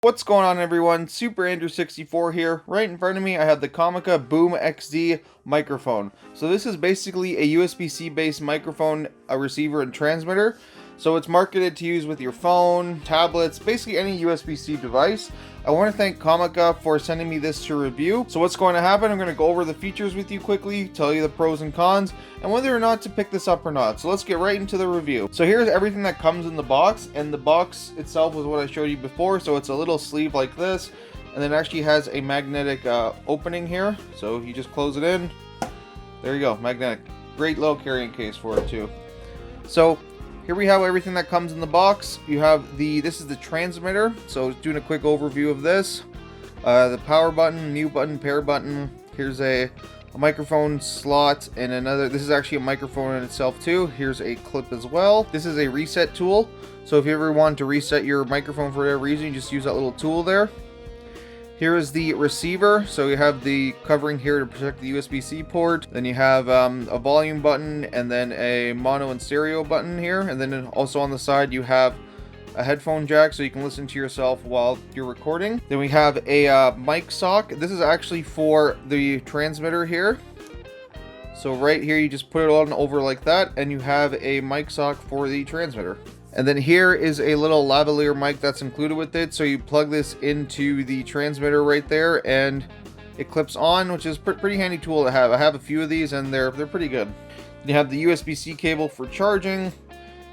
What's going on, everyone? Super Andrew64 here. Right in front of me I have the Comica BoomX-D microphone. So this is basically a USB-C based microphone, a receiver and transmitter. So it's marketed to use with your phone, tablets, basically any USB-C device. I want to thank Comica for sending me this to review. So what's going to happen, I'm going to go over the features with you quickly, tell you the pros and cons, and whether or not to pick this up or not. So let's get right into the review. So here's everything that comes in the box, and the box itself was what I showed you before. So it's a little sleeve like this, and then it actually has a magnetic opening here. So if you just close it in, there you go, magnetic. Great little carrying case for it too. So here we have everything that comes in the box. You have this is the transmitter. So doing a quick overview of this. The power button, mute button, pair button. Here's a microphone slot and another. This is actually a microphone in itself too. Here's a clip as well. This is a reset tool. So if you ever want to reset your microphone for whatever reason, you just use that little tool there. Here is the receiver. So you have the covering here to protect the USB-C port. Then you have a volume button and then a mono and stereo button here. And then also on the side you have a headphone jack so you can listen to yourself while you're recording. Then we have a mic sock. This is actually for the transmitter here. So right here you just put it on over like that and you have a mic sock for the transmitter. And then here is a little lavalier mic that's included with it. So you plug this into the transmitter right there and it clips on, which is a pretty handy tool to have. I have a few of these and they're pretty good. You have the USB-C cable for charging.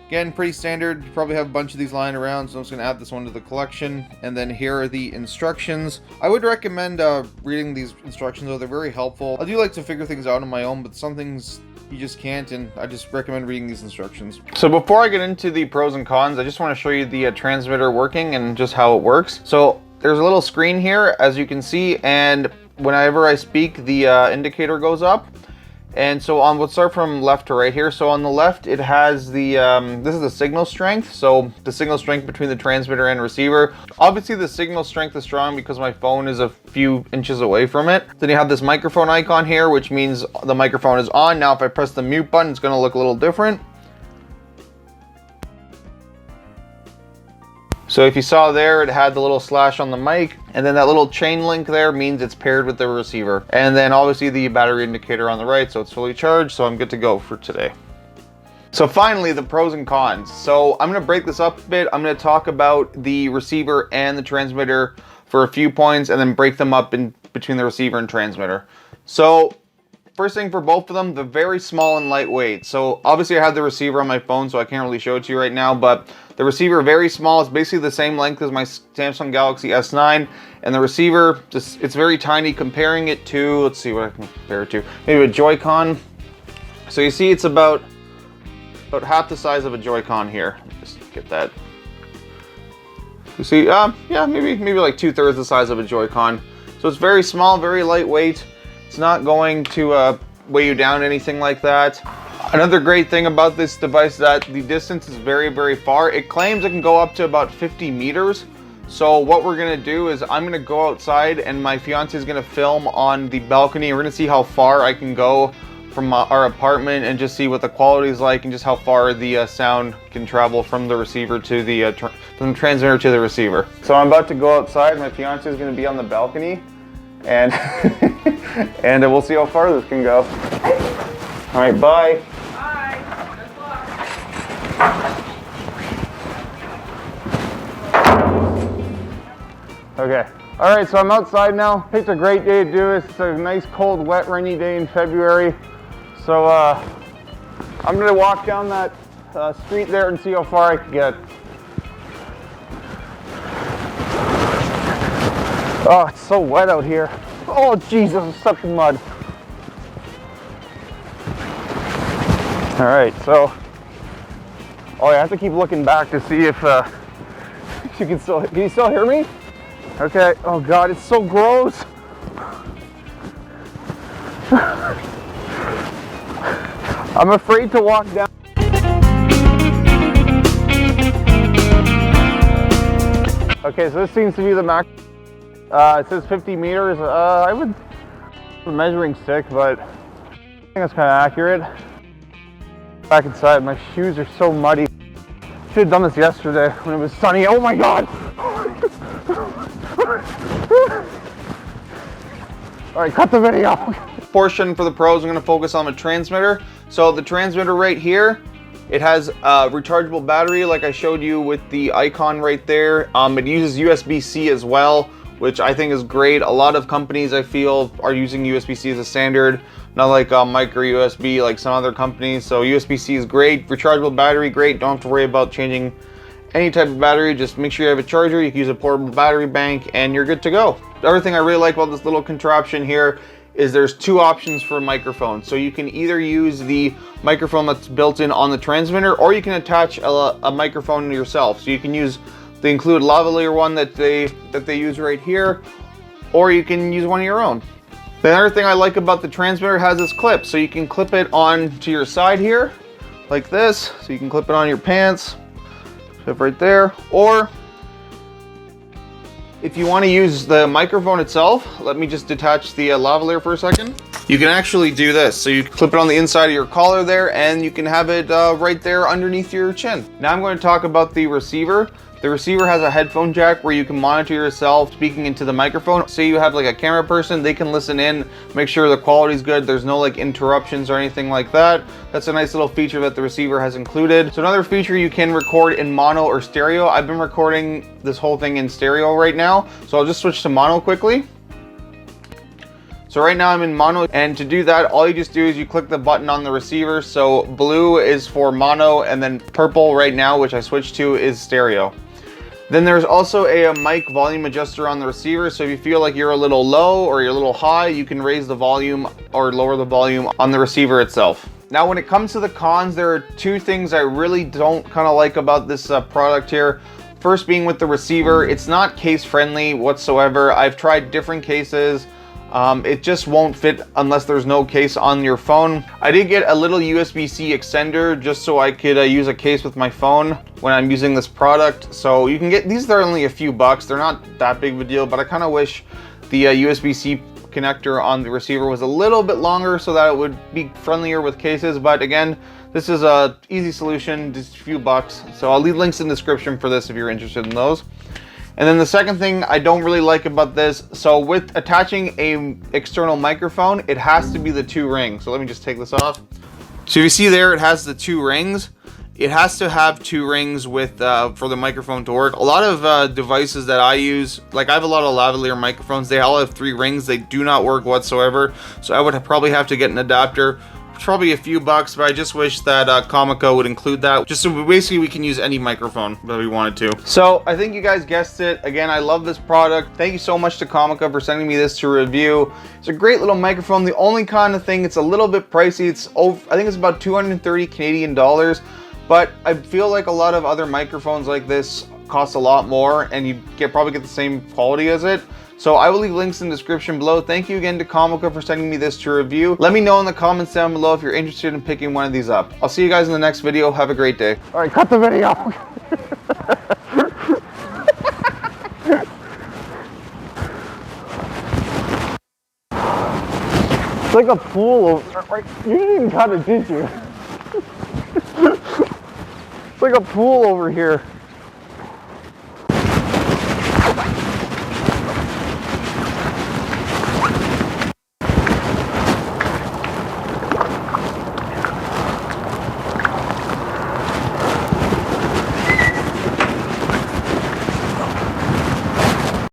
Again, pretty standard. You probably have a bunch of these lying around, so I'm just going to add this one to the collection. And then here are the instructions. I would recommend reading these instructions, though. They're very helpful. I do like to figure things out on my own, but some things you just can't, and I just recommend reading these instructions. So before I get into the pros and cons, I just want to show you the transmitter working and just how it works. So there's a little screen here, as you can see, and whenever I speak, the indicator goes up. And so we'll start from left to right here. So on the left, it has the, this is the signal strength. So the signal strength between the transmitter and receiver. Obviously the signal strength is strong because my phone is a few inches away from it. Then you have this microphone icon here, which means the microphone is on. Now if I press the mute button, it's gonna look a little different. So if you saw there, it had the little slash on the mic, and then that little chain link there means it's paired with the receiver. And then obviously the battery indicator on the right, so it's fully charged, so I'm good to go for today. So finally, the pros and cons. So I'm gonna break this up a bit. I'm gonna talk about the receiver and the transmitter for a few points, and then break them up in between the receiver and transmitter. So first thing for both of them, they're very small and lightweight. So obviously I have the receiver on my phone, so I can't really show it to you right now, but the receiver very small. It's basically the same length as my Samsung Galaxy S9, and the receiver, it's very tiny. Comparing it to, let's see what I can compare it to, maybe a Joy-Con. So you see it's about half the size of a Joy-Con here. Just get that. You see, yeah, maybe like 2/3 the size of a Joy-Con. So it's very small, very lightweight. It's not going to weigh you down, anything like that. Another great thing about this device is that the distance is very, very far. It claims it can go up to about 50 meters. So what we're gonna do is I'm gonna go outside and my fiance is gonna film on the balcony. We're gonna see how far I can go from our apartment and just see what the quality is like and just how far the sound can travel from the receiver to the from the transmitter to the receiver. So I'm about to go outside. My fiance is gonna be on the balcony and and we'll see how far this can go. All right, bye. Okay, all right, so I'm outside now. Picked a great day to do this. It's a nice, cold, wet, rainy day in February. So I'm gonna walk down that street there and see how far I can get. Oh, it's so wet out here. Oh, Jesus, I'm stuck in mud. All right, so, oh, I have to keep looking back to see if you can you still hear me? Okay, oh God, it's so gross. I'm afraid to walk down. Okay, so this seems to be the max. It says 50 meters. I'm measuring stick, but I think that's kind of accurate. Back inside, my shoes are so muddy. Should have done this yesterday when it was sunny. Oh my God! All right, cut the video. Portion for the pros, I'm gonna focus on the transmitter. So the transmitter right here, it has a rechargeable battery like I showed you with the icon right there. It uses USB-C as well, which I think is great. A lot of companies I feel are using USB-C as a standard, not like micro USB like some other companies. So USB-C is great. Rechargeable battery, great. Don't have to worry about changing any type of battery. Just make sure you have a charger. You can use a portable battery bank and you're good to go. The other thing I really like about this little contraption here is there's two options for a microphone. So you can either use the microphone that's built in on the transmitter, or you can attach a microphone yourself. So you can use the included lavalier one that they use right here, or you can use one of your own. The other thing I like about the transmitter, it has this clip. So you can clip it on to your side here, like this. So you can clip it on your pants, clip right there. Or if you want to use the microphone itself, let me just detach the lavalier for a second. You can actually do this. So you clip it on the inside of your collar there, and you can have it right there underneath your chin. Now I'm going to talk about the receiver. The receiver has a headphone jack where you can monitor yourself speaking into the microphone. Say you have like a camera person, they can listen in, make sure the quality's good, there's no like interruptions or anything like that. That's a nice little feature that the receiver has included. So another feature, you can record in mono or stereo. I've been recording this whole thing in stereo right now, so I'll just switch to mono quickly. So right now I'm in mono, and to do that, all you just do is you click the button on the receiver. So blue is for mono, and then purple right now, which I switched to, is stereo. Then there's also a mic volume adjuster on the receiver. So if you feel like you're a little low or you're a little high, you can raise the volume or lower the volume on the receiver itself. Now, when it comes to the cons, there are two things I really don't kind of like about this product here. First being with the receiver, it's not case friendly whatsoever. I've tried different cases. It just won't fit unless there's no case on your phone. I did get a little USB-C extender just so I could use a case with my phone when I'm using this product. So you can get these, they're only a few bucks. They're not that big of a deal, but I kind of wish the USB-C connector on the receiver was a little bit longer so that it would be friendlier with cases. But again, this is a easy solution, just a few bucks. So I'll leave links in the description for this if you're interested in those. And then the second thing I don't really like about this, so with attaching a external microphone, it has to be the two rings. So let me just take this off. So if you see there, it has the two rings. It has to have two rings with for the microphone to work. A lot of devices that I use, like I have a lot of lavalier microphones, they all have three rings. They do not work whatsoever. So I would probably have to get an adapter. Probably a few bucks, but I just wish that Comica would include that, just so basically we can use any microphone that we wanted to. So I think you guys guessed it. Again, I love this product. Thank you so much to Comica for sending me this to review. It's a great little microphone. The only kind of thing, it's a little bit pricey. It's over, I think it's about 230 Canadian dollars, but I feel like a lot of other microphones like this cost a lot more, and you probably get the same quality as it. So I will leave links in the description below. Thank you again to Comica for sending me this to review. Let me know in the comments down below if you're interested in picking one of these up. I'll see you guys in the next video. Have a great day. All right, cut the video. It's like a pool over, you didn't even cut it, did you? It's like a pool over here.